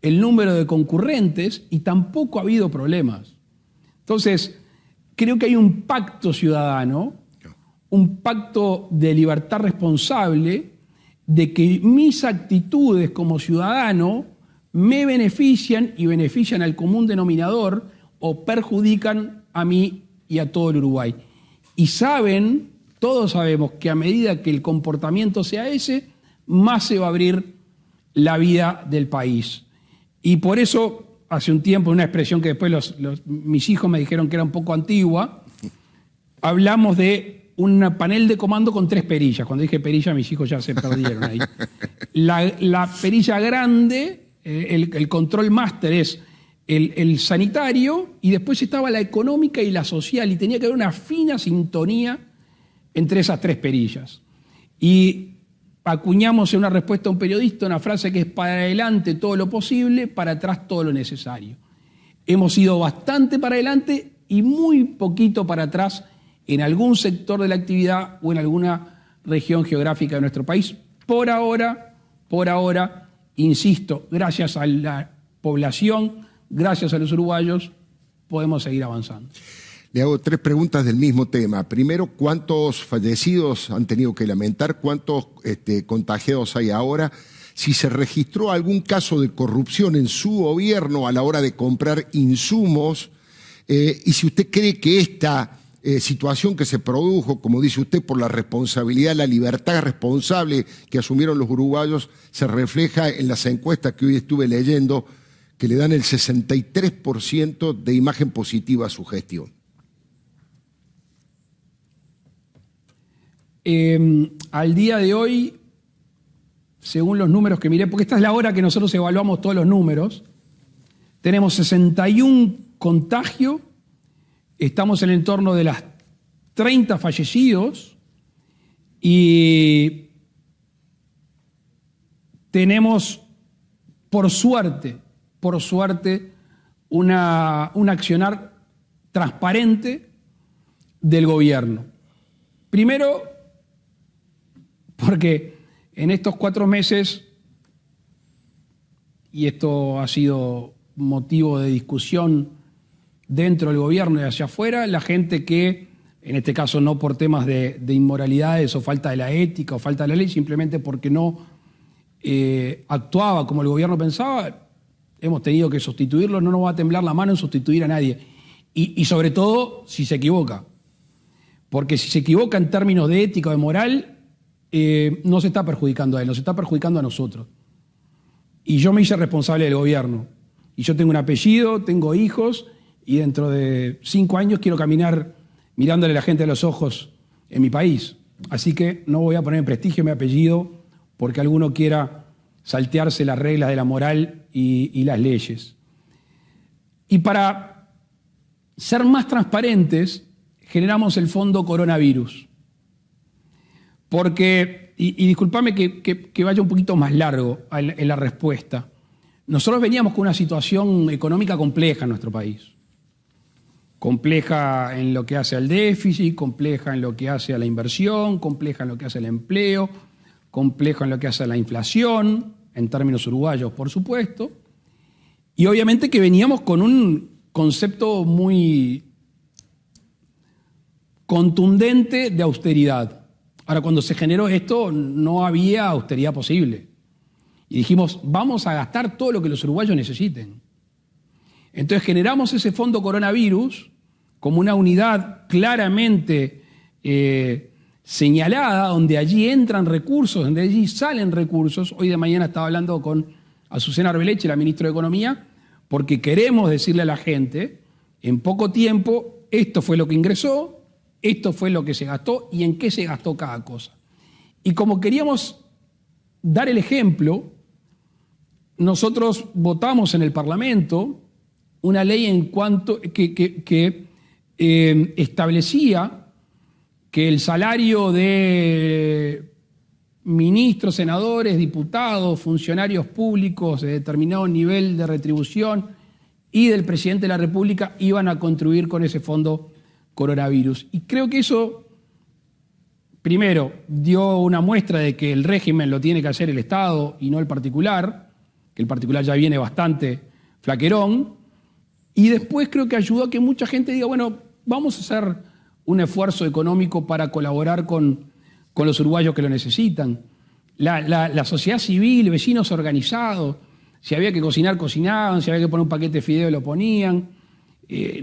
el número de concurrentes y tampoco ha habido problemas. Entonces, creo que hay un pacto ciudadano, un pacto de libertad responsable, de que mis actitudes como ciudadano me benefician y benefician al común denominador o perjudican a mí y a todo el Uruguay. Y saben, todos sabemos que a medida que el comportamiento sea ese, más se va a abrir la vida del país. Y por eso, hace un tiempo, una expresión que después mis hijos me dijeron que era un poco antigua, hablamos de un panel de comando con 3 perillas. Cuando dije perilla, mis hijos ya se perdieron ahí. La perilla grande, el control máster es el sanitario, y después estaba la económica y la social, y tenía que haber una fina sintonía entre esas 3 perillas. Y acuñamos en una respuesta a un periodista una frase que es: para adelante todo lo posible, para atrás todo lo necesario. Hemos ido bastante para adelante y muy poquito para atrás en algún sector de la actividad o en alguna región geográfica de nuestro país. Por ahora, insisto, gracias a la población, gracias a los uruguayos, podemos seguir avanzando. Le hago 3 preguntas del mismo tema. Primero, ¿cuántos fallecidos han tenido que lamentar? ¿Cuántos contagiados hay ahora? Si se registró algún caso de corrupción en su gobierno a la hora de comprar insumos, y si usted cree que esta situación que se produjo, como dice usted, por la responsabilidad, la libertad responsable que asumieron los uruguayos, se refleja en las encuestas que hoy estuve leyendo, que le dan el 63% de imagen positiva a su gestión. Al día de hoy, según los números que miré, porque esta es la hora que nosotros evaluamos todos los números, tenemos 61 contagios, estamos en el entorno de las 30 fallecidos y tenemos, por suerte, un accionar transparente del gobierno. Primero, porque en estos 4 meses, y esto ha sido motivo de discusión dentro del gobierno y hacia afuera, la gente que, en este caso no por temas de inmoralidades o falta de la ética o falta de la ley, simplemente porque no actuaba como el gobierno pensaba, hemos tenido que sustituirlo, no nos va a temblar la mano en sustituir a nadie. Y sobre todo, si se equivoca. Porque si se equivoca en términos de ética o de moral, no se está perjudicando a él, nos está perjudicando a nosotros. Y yo me hice responsable del gobierno. Y yo tengo un apellido, tengo hijos, y dentro de 5 años quiero caminar mirándole a la gente a los ojos en mi país. Así que no voy a poner en prestigio mi apellido porque alguno quiera saltearse las reglas de la moral y las leyes. Y para ser más transparentes, generamos el Fondo Coronavirus. Porque, y discúlpame que vaya un poquito más largo en la respuesta, nosotros veníamos con una situación económica compleja en nuestro país. Compleja en lo que hace al déficit, compleja en lo que hace a la inversión, compleja en lo que hace al empleo, compleja en lo que hace a la inflación, en términos uruguayos, por supuesto. Y obviamente que veníamos con un concepto muy contundente de austeridad. Ahora, cuando se generó esto, no había austeridad posible. Y dijimos, vamos a gastar todo lo que los uruguayos necesiten. Entonces generamos ese fondo coronavirus como una unidad claramente señalada, donde allí entran recursos, donde allí salen recursos. Hoy de mañana estaba hablando con Azucena Arbeleche, la ministra de Economía, porque queremos decirle a la gente, en poco tiempo, esto fue lo que ingresó, esto fue lo que se gastó y en qué se gastó cada cosa. Y como queríamos dar el ejemplo, nosotros votamos en el Parlamento una ley en cuanto que establecía que el salario de ministros, senadores, diputados, funcionarios públicos de determinado nivel de retribución y del presidente de la República iban a contribuir con ese fondo coronavirus. Y creo que eso, primero, dio una muestra de que el régimen lo tiene que hacer el Estado y no el particular, que el particular ya viene bastante flaquerón, y después creo que ayudó a que mucha gente diga, bueno, vamos a hacer un esfuerzo económico para colaborar con los uruguayos que lo necesitan. La sociedad civil, vecinos organizados, si había que cocinar, cocinaban, si había que poner un paquete de fideo, lo ponían.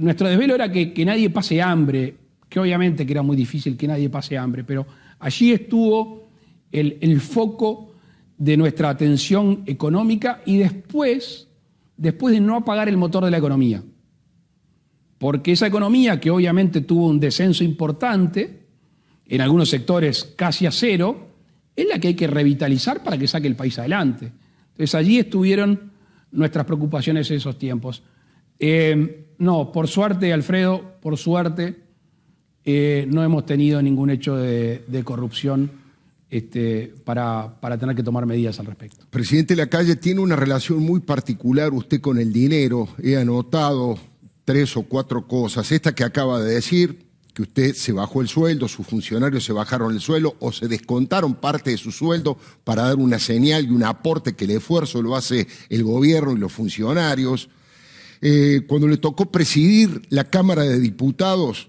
Nuestro desvelo era que nadie pase hambre, que obviamente que era muy difícil que nadie pase hambre, pero allí estuvo el foco de nuestra atención económica y después de no apagar el motor de la economía. Porque esa economía, que obviamente tuvo un descenso importante, en algunos sectores casi a cero, es la que hay que revitalizar para que saque el país adelante. Entonces allí estuvieron nuestras preocupaciones en esos tiempos. No, por suerte, Alfredo, por suerte, no hemos tenido ningún hecho de corrupción para tener que tomar medidas al respecto. Presidente Lacalle, tiene una relación muy particular usted con el dinero. He anotado 3 o 4 cosas. Esta que acaba de decir, que usted se bajó el sueldo, sus funcionarios se bajaron el sueldo o se descontaron parte de su sueldo para dar una señal y un aporte que el esfuerzo lo hace el gobierno y los funcionarios. Cuando le tocó presidir la Cámara de Diputados,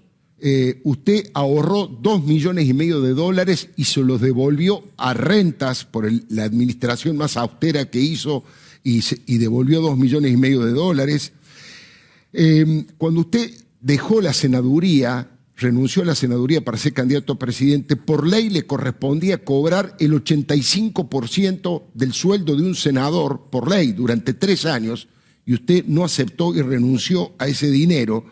usted ahorró $2,5 millones y se los devolvió a rentas por la administración más austera que hizo y devolvió $2,5 millones. Cuando usted dejó la senaduría, renunció a la senaduría para ser candidato a presidente, por ley le correspondía cobrar el 85% del sueldo de un senador, por ley, durante 3 años, y usted no aceptó y renunció a ese dinero.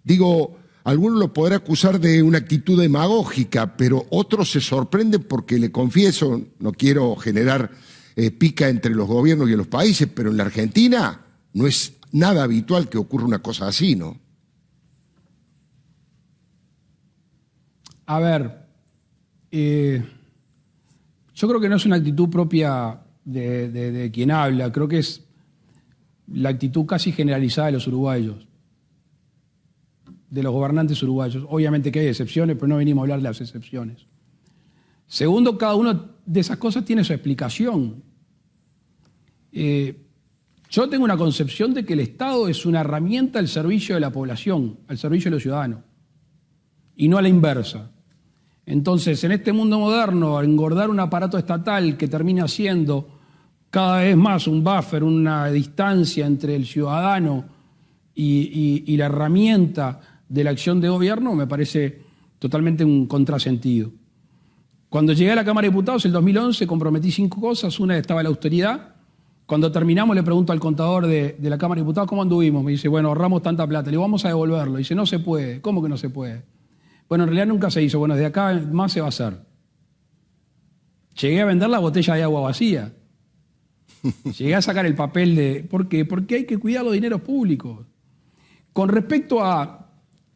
Digo, algunos lo podrán acusar de una actitud demagógica, pero otros se sorprenden porque, le confieso, no quiero generar pica entre los gobiernos y los países, pero en la Argentina no es nada habitual que ocurra una cosa así, ¿no? A ver, yo creo que no es una actitud propia de quien habla, creo que es la actitud casi generalizada de los uruguayos, de los gobernantes uruguayos. Obviamente que hay excepciones, pero no venimos a hablar de las excepciones. Segundo, cada una de esas cosas tiene su explicación. Yo tengo una concepción de que el Estado es una herramienta al servicio de la población, al servicio de los ciudadanos, y no a la inversa. Entonces, en este mundo moderno, engordar un aparato estatal que termina siendo cada vez más un buffer, una distancia entre el ciudadano y la herramienta de la acción de gobierno, me parece totalmente un contrasentido. Cuando llegué a la Cámara de Diputados, en el 2011, comprometí 5 cosas. Una estaba la austeridad. Cuando terminamos, le pregunto al contador de la Cámara de Diputados, ¿cómo anduvimos? Me dice, bueno, ahorramos tanta plata. Le digo, vamos a devolverlo. Dice, no se puede. ¿Cómo que no se puede? Bueno, en realidad nunca se hizo. Bueno, desde acá más se va a hacer. Llegué a vender la botella de agua vacía. Llegué a sacar el papel de... ¿Por qué? Porque hay que cuidar los dineros públicos. Con respecto a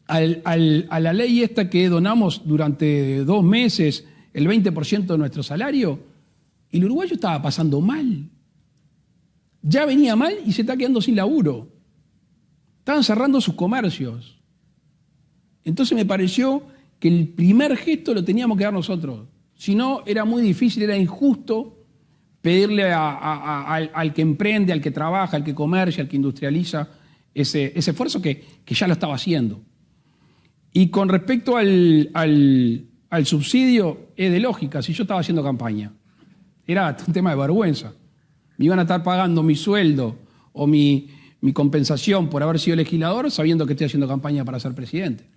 la ley esta que donamos durante 2 meses el 20% de nuestro salario, y el uruguayo estaba pasando mal. Ya venía mal y se está quedando sin laburo. Estaban cerrando sus comercios. Entonces me pareció que el primer gesto lo teníamos que dar nosotros. Si no, era muy difícil, era injusto pedirle al que emprende, al que trabaja, al que comercia, al que industrializa, ese esfuerzo que ya lo estaba haciendo. Y con respecto al subsidio, es de lógica. Si yo estaba haciendo campaña, era un tema de vergüenza. Me iban a estar pagando mi sueldo o mi compensación por haber sido legislador sabiendo que estoy haciendo campaña para ser presidente.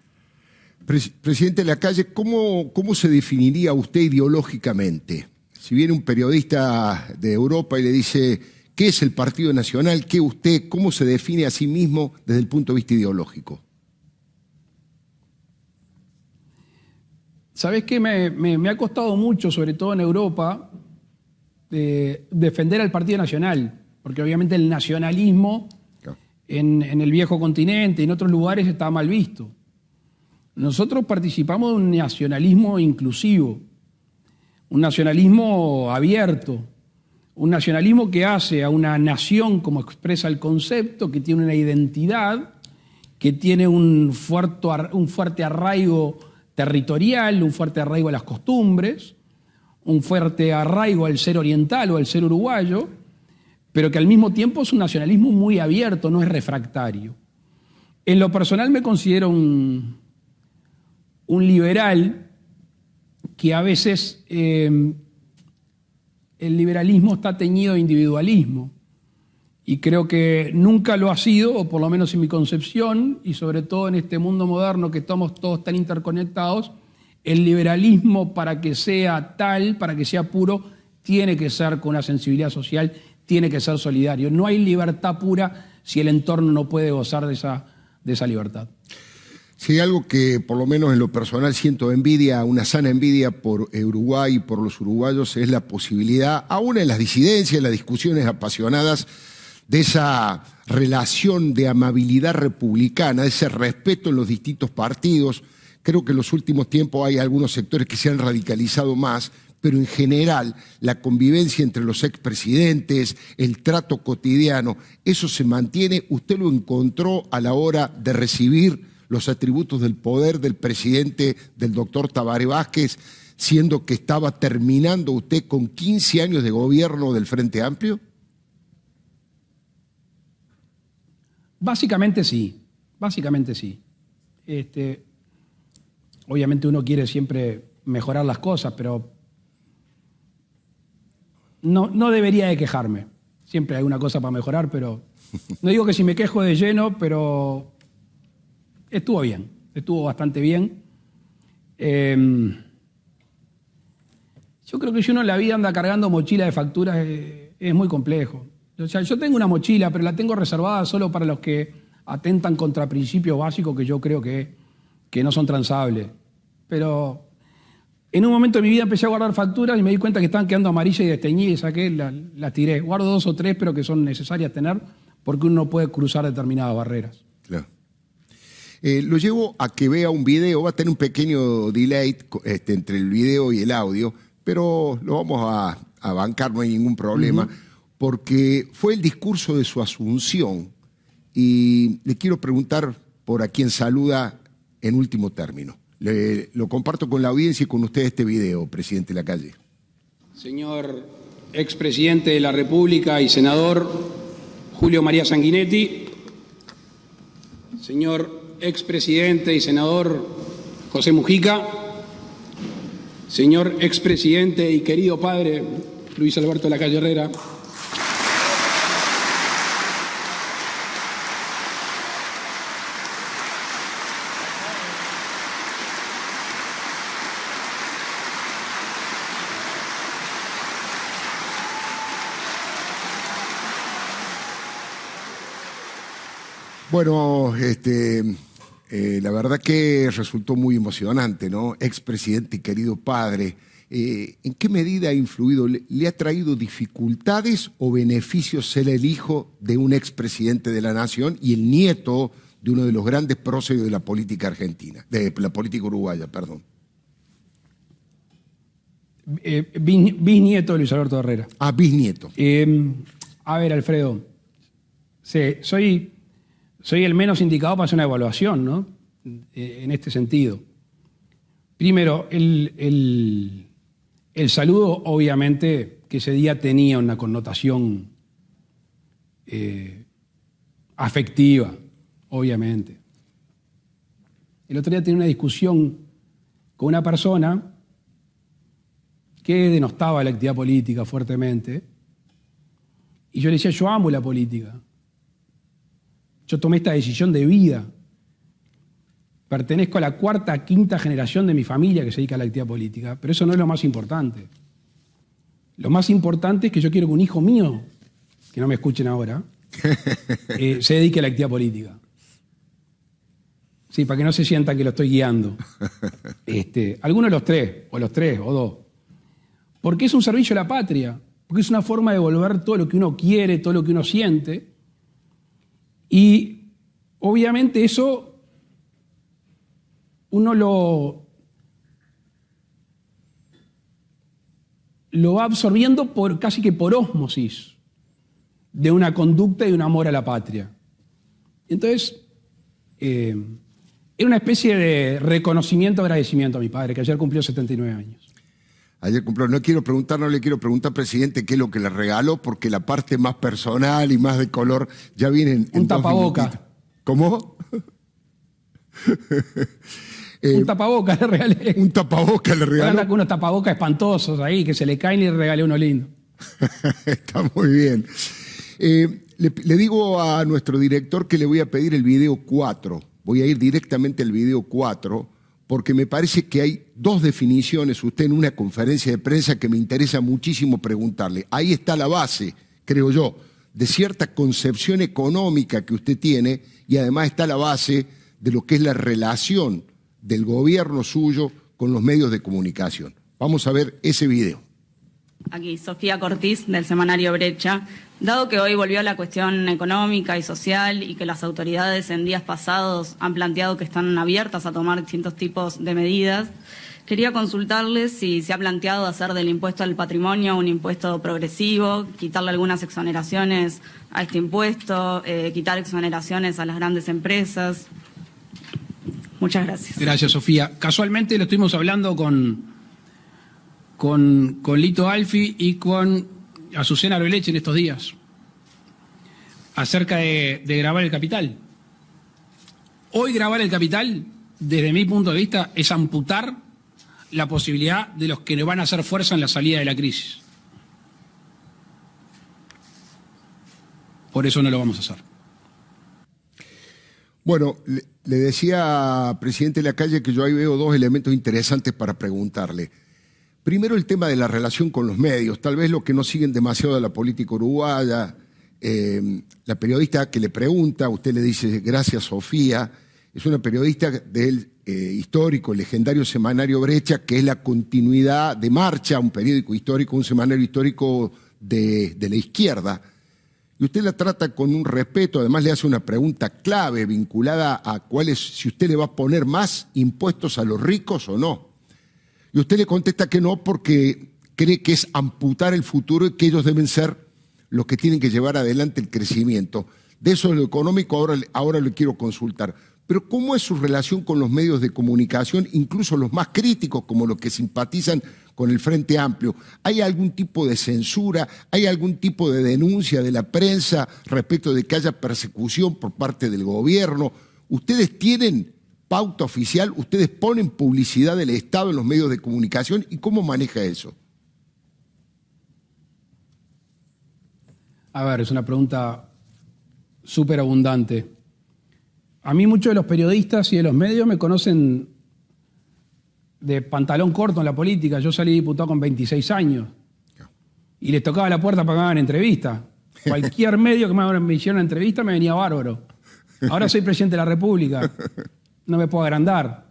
Presidente Lacalle, ¿cómo se definiría usted ideológicamente? Si viene un periodista de Europa y le dice, ¿qué es el Partido Nacional? ¿Qué usted? ¿Cómo se define a sí mismo desde el punto de vista ideológico? ¿Sabés qué? Me ha costado mucho, sobre todo en Europa, defender al Partido Nacional, porque obviamente el nacionalismo en el viejo continente y en otros lugares está mal visto. Nosotros participamos de un nacionalismo inclusivo, un nacionalismo abierto, un nacionalismo que hace a una nación, como expresa el concepto, que tiene una identidad, que tiene un fuerte arraigo territorial, un fuerte arraigo a las costumbres, un fuerte arraigo al ser oriental o al ser uruguayo, pero que al mismo tiempo es un nacionalismo muy abierto, no es refractario. En lo personal me considero un liberal que a veces el liberalismo está teñido de individualismo y creo que nunca lo ha sido, o por lo menos en mi concepción, y sobre todo en este mundo moderno que estamos todos tan interconectados, el liberalismo para que sea tal, para que sea puro, tiene que ser con una sensibilidad social, tiene que ser solidario. No hay libertad pura si el entorno no puede gozar de esa libertad. Si hay algo que por lo menos en lo personal siento envidia, una sana envidia por Uruguay y por los uruguayos, es la posibilidad, aún en las disidencias, en las discusiones apasionadas, de esa relación de amabilidad republicana, de ese respeto en los distintos partidos. Creo que en los últimos tiempos hay algunos sectores que se han radicalizado más, pero en general la convivencia entre los expresidentes, el trato cotidiano, eso se mantiene. ¿Usted lo encontró a la hora de recibir los atributos del poder del presidente, del doctor Tabaré Vázquez, siendo que estaba terminando usted con 15 años de gobierno del Frente Amplio? Básicamente sí, básicamente sí. Obviamente uno quiere siempre mejorar las cosas, pero no debería de quejarme. Siempre hay una cosa para mejorar, pero no digo que si me quejo de lleno, pero estuvo bien, estuvo bastante bien. Yo creo que si uno en la vida anda cargando mochila de facturas es muy complejo. O sea, yo tengo una mochila, pero la tengo reservada solo para los que atentan contra principios básicos que yo creo que no son transables. Pero en un momento de mi vida empecé a guardar facturas y me di cuenta que estaban quedando amarillas y desteñidas y saqué, las tiré. Guardo 2 o 3, pero que son necesarias tener porque uno no puede cruzar determinadas barreras. Claro. Lo llevo a que vea un video, va a tener un pequeño delay entre el video y el audio, pero lo vamos a bancar, no hay ningún problema, porque fue el discurso de su asunción y le quiero preguntar por a quien saluda en último término. Lo comparto con la audiencia y con usted este video, presidente Lacalle. Señor expresidente de la República y senador Julio María Sanguinetti, señor expresidente y senador José Mujica, señor expresidente y querido padre Luis Alberto Lacalle Herrera, Bueno, la verdad que resultó muy emocionante, ¿no? Expresidente y querido padre. ¿En qué medida ha influido? ¿Le ha traído dificultades o beneficios ser el hijo de un expresidente de la Nación y el nieto de uno de los grandes próceres de la política argentina, de la política uruguaya, perdón? Bisnieto de Luis Alberto Herrera. Ah, bisnieto. A ver, Alfredo. Sí, soy el menos indicado para hacer una evaluación, ¿no? En este sentido. Primero, el saludo, obviamente, que ese día tenía una connotación afectiva, obviamente. El otro día tenía una discusión con una persona que denostaba la actividad política fuertemente. Y yo le decía, yo amo la política. Yo tomé esta decisión de vida. Pertenezco a la cuarta, quinta generación de mi familia que se dedica a la actividad política, pero eso no es lo más importante. Lo más importante es que yo quiero que un hijo mío, que no me escuchen ahora, se dedique a la actividad política. Sí, para que no se sientan que lo estoy guiando. Alguno de los tres, o dos. Porque es un servicio a la patria, porque es una forma de devolver todo lo que uno quiere, todo lo que uno siente. Y obviamente eso uno lo va absorbiendo casi que por ósmosis de una conducta y de un amor a la patria. Entonces, era una especie de reconocimiento, agradecimiento a mi padre, que ayer cumplió 79 años. Ayer cumplió. No le quiero preguntar, presidente, qué es lo que le regaló, porque la parte más personal y más de color ya viene en un tapaboca. ¿Cómo? Un tapaboca le regalé. Un tapaboca le regaló. Anda con unos tapabocas espantosos ahí, que se le caen y le regalé uno lindo. Está muy bien. Le digo a nuestro director que le voy a pedir el video 4. Voy a ir directamente al video 4, porque me parece que hay dos definiciones, usted en una conferencia de prensa, que me interesa muchísimo preguntarle. Ahí está la base, creo yo, de cierta concepción económica que usted tiene, y además está la base de lo que es la relación del gobierno suyo con los medios de comunicación. Vamos a ver ese video. Aquí, Sofía Cortiz, del semanario Brecha. Dado que hoy volvió la cuestión económica y social y que las autoridades en días pasados han planteado que están abiertas a tomar distintos tipos de medidas, quería consultarles si se ha planteado hacer del impuesto al patrimonio un impuesto progresivo, quitarle algunas exoneraciones a este impuesto, quitar exoneraciones a las grandes empresas. Muchas gracias. Gracias, Sofía. Casualmente lo estuvimos hablando con Lito Alfi y con Azucena Arbeleche en estos días, acerca de gravar el capital. Hoy gravar el capital, desde mi punto de vista, es amputar la posibilidad de los que van a hacer fuerza en la salida de la crisis. Por eso no lo vamos a hacer. Bueno, le decía, presidente Lacalle, que yo ahí veo dos elementos interesantes para preguntarle. Primero, el tema de la relación con los medios. Tal vez los que no siguen demasiado de la política uruguaya, la periodista que le pregunta, usted le dice, gracias, Sofía, es una periodista del histórico, legendario semanario Brecha, que es la continuidad de Marcha, un periódico histórico, un semanario histórico de la izquierda. Y usted la trata con un respeto, además le hace una pregunta clave vinculada a cuál es, si usted le va a poner más impuestos a los ricos o no. Y usted le contesta que no, porque cree que es amputar el futuro y que ellos deben ser los que tienen que llevar adelante el crecimiento. De eso, de lo económico, ahora le quiero consultar. Pero ¿cómo es su relación con los medios de comunicación, incluso los más críticos, como los que simpatizan con el Frente Amplio? ¿Hay algún tipo de censura? ¿Hay algún tipo de denuncia de la prensa respecto de que haya persecución por parte del gobierno? ¿Ustedes tienen pauta oficial? ¿Ustedes ponen publicidad del Estado en los medios de comunicación? ¿Y cómo maneja eso? A ver, es una pregunta súper abundante. A mí muchos de los periodistas y de los medios me conocen de pantalón corto en la política. Yo salí diputado con 26 años y les tocaba la puerta para que me hagan entrevista. Cualquier medio que me hiciera una entrevista me venía bárbaro. Ahora soy presidente de la República. No me puedo agrandar.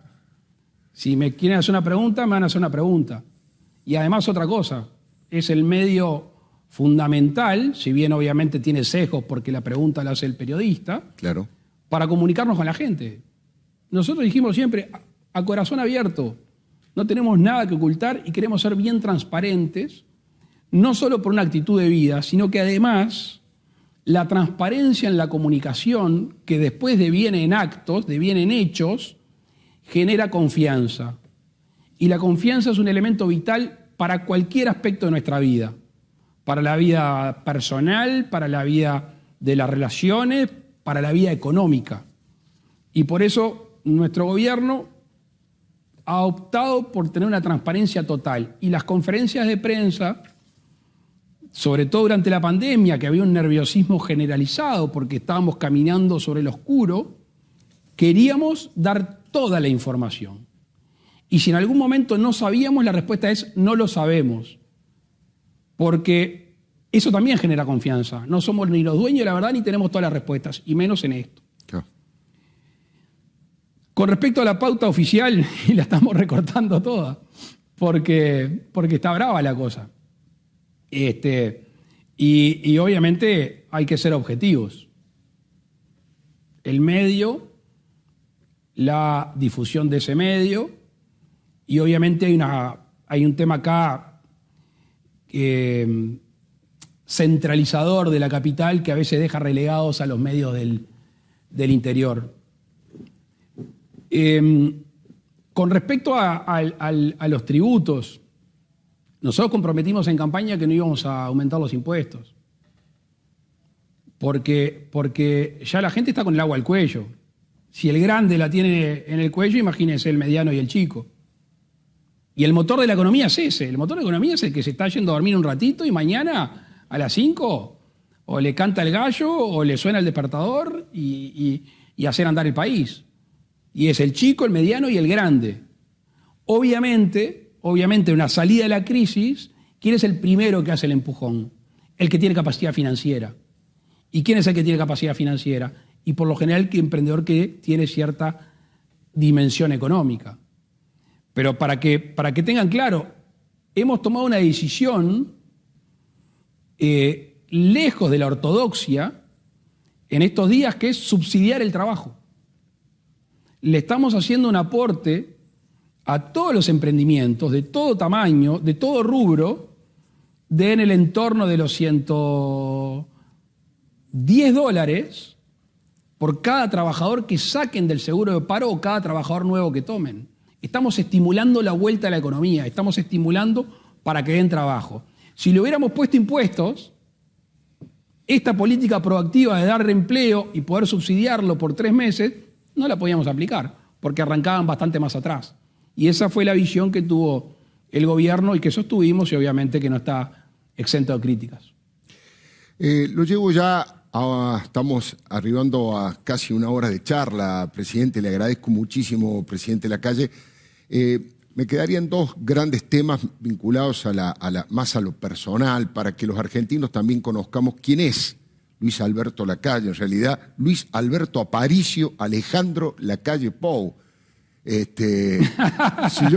Si me quieren hacer una pregunta, me van a hacer una pregunta. Y además otra cosa, es el medio fundamental, si bien obviamente tiene sesgos porque la pregunta la hace el periodista, claro, para comunicarnos con la gente. Nosotros dijimos siempre, a corazón abierto, no tenemos nada que ocultar y queremos ser bien transparentes, no solo por una actitud de vida, sino que además la transparencia en la comunicación, que después deviene en actos, deviene en hechos, genera confianza. Y la confianza es un elemento vital para cualquier aspecto de nuestra vida, para la vida personal, para la vida de las relaciones, para la vida económica. Y por eso nuestro gobierno ha optado por tener una transparencia total. Y las conferencias de prensa, sobre todo durante la pandemia, que había un nerviosismo generalizado porque estábamos caminando sobre el oscuro, queríamos dar toda la información. Y si en algún momento no sabíamos, la respuesta es no lo sabemos. Porque eso también genera confianza. No somos ni los dueños de la verdad ni tenemos todas las respuestas, y menos en esto. Claro. Con respecto a la pauta oficial, y la estamos recortando toda, porque está brava la cosa. Y obviamente hay que ser objetivos. El medio, la difusión de ese medio, y obviamente hay un tema acá centralizador de la capital que a veces deja relegados a los medios del interior. Con respecto a los tributos, nosotros comprometimos en campaña que no íbamos a aumentar los impuestos, porque ya la gente está con el agua al cuello. Si el grande la tiene en el cuello, imagínense el mediano y el chico. Y el motor de la economía es ese. El motor de la economía es el que se está yendo a dormir un ratito y mañana a las 5 o le canta el gallo o le suena el despertador y hacer andar el país. Y es el chico, el mediano y el grande. Obviamente, una salida de la crisis, ¿quién es el primero que hace el empujón? El que tiene capacidad financiera. ¿Y quién es el que tiene capacidad financiera? Y por lo general el emprendedor que tiene cierta dimensión económica. Pero para que tengan claro, hemos tomado una decisión lejos de la ortodoxia en estos días, que es subsidiar el trabajo. Le estamos haciendo un aporte a todos los emprendimientos, de todo tamaño, de todo rubro, en el entorno de los $110 por cada trabajador que saquen del seguro de paro o cada trabajador nuevo que tomen. Estamos estimulando la vuelta a la economía, estamos estimulando para que den trabajo. Si le hubiéramos puesto impuestos, esta política proactiva de dar empleo y poder subsidiarlo por 3 meses, no la podíamos aplicar, porque arrancaban bastante más atrás. Y esa fue la visión que tuvo el gobierno y que sostuvimos, y obviamente que no está exento de críticas. Lo llevo ya, estamos arribando a casi 1 hora de charla, presidente. Le agradezco muchísimo, presidente Lacalle. Me quedarían 2 grandes temas vinculados más a lo personal, para que los argentinos también conozcamos quién es Luis Alberto Lacalle. En realidad, Luis Alberto Aparicio Alejandro Lacalle Pou. Si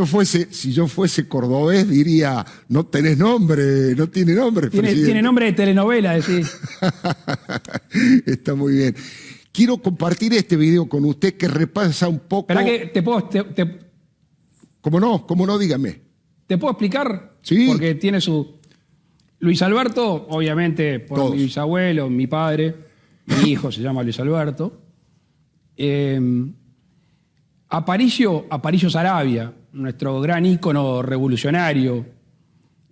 yo fuese cordobés, diría, no tenés nombre, no tiene nombre. Tiene nombre de telenovela, decís. Está muy bien. Quiero compartir este video con usted que repasa un poco. ¿Esperá que te puedo... ¿Cómo no? Dígame. ¿Te puedo explicar? Sí. Porque tiene su... Luis Alberto, obviamente, por Todos. mi bisabuelo, mi padre, mi hijo se llama Luis Alberto. Aparicio Saravia, nuestro gran ícono revolucionario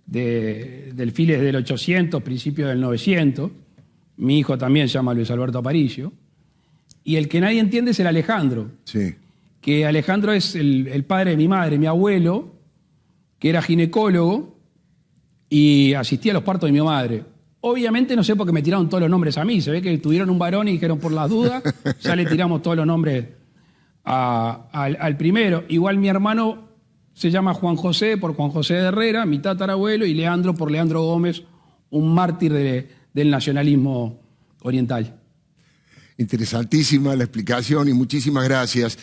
del fines del 800, principios del 900. Mi hijo también se llama Luis Alberto Aparicio. Y el que nadie entiende es el Alejandro. Sí. Que Alejandro es el padre de mi madre, mi abuelo, que era ginecólogo y asistía a los partos de mi madre. Obviamente no sé por qué me tiraron todos los nombres a mí. Se ve que tuvieron un varón y dijeron por las dudas, ya le tiramos todos los nombres al primero. Igual mi hermano se llama Juan José por Juan José de Herrera, mi tatarabuelo, y Leandro por Leandro Gómez, un mártir del nacionalismo oriental. Interesantísima la explicación y muchísimas gracias.